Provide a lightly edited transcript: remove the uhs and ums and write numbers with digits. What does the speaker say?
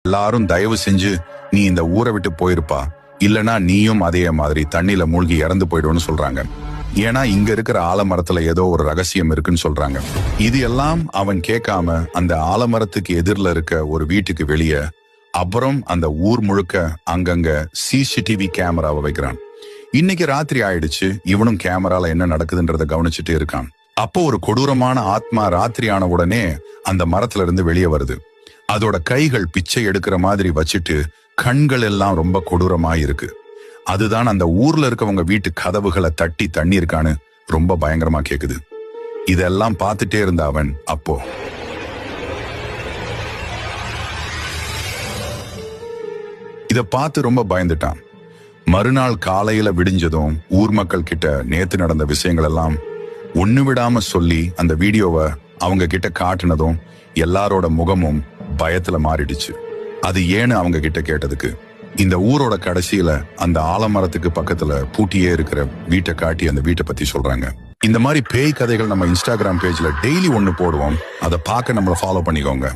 எல்லாரும் தயவு செஞ்சு நீ இந்த ஊரை விட்டு போயிருப்பா, இல்லனா நீயும் அதே மாதிரி தண்ணியில மூழ்கி இறந்து போயிடும்னு சொல்றாங்க. ஏன்னா இங்க இருக்கிற ஆலமரத்துல ஏதோ ஒரு ரகசியம் இருக்குன்னு சொல்றாங்க. இது எல்லாம் அவன் கேட்காம அந்த ஆலமரத்துக்கு எதிரில இருக்க ஒரு வீட்டுக்கு வெளியே, அப்புறம் அந்த ஊர் முழுக்க அங்கங்க சிசிடிவி கேமராவை வைக்கிறான். இன்னைக்கு ராத்திரி ஆயிடுச்சு, இவனும் கேமரால என்ன நடக்குதுன்றத கவனிச்சுட்டே இருக்கான். அப்போ ஒரு கொடூரமான ஆத்மா ராத்திரி ஆன உடனே அந்த மரத்துல இருந்து வெளியே வருது. அதோட கைகள் பிச்சை எடுக்கிற மாதிரி வச்சுட்டு கண்கள் எல்லாம் ரொம்ப கொடூரமா இருக்கு. அதுதான் அந்த ஊர்ல இருக்கவங்க வீட்டு கதவுகளை தட்டி தண்ணி இருக்கான்னு ரொம்ப பயங்கரமா கேக்குது. இதெல்லாம் பார்த்துட்டே இருந்த அவன் அப்போ இத பார்த்து ரொம்ப பயந்துட்டான். மறுநாள் காலையில விடிஞ்சதும் ஊர் மக்கள் கிட்ட நேத்து நடந்த விஷயங்கள் எல்லாம் ஒண்ணு விடாம சொல்லி அந்த வீடியோவை அவங்க கிட்ட காட்டுனதும் எல்லாரோட முகமும் பயத்துல மாறிடுச்சு. அது ஏன்னு அவங்க கிட்ட கேட்டதுக்கு இந்த ஊரோட கடைசியில அந்த ஆலமரத்துக்கு பக்கத்துல பூட்டியே இருக்கிற வீட்டை காட்டி அந்த வீட்டை பத்தி சொல்றாங்க. இந்த மாதிரி பேய் கதைகள் நம்ம இன்ஸ்டாகிராம் பேஜ்ல டெய்லி ஒண்ணு போடுவோம். அதை பார்க்க நம்மளை ஃபாலோ பண்ணிக்கோங்க.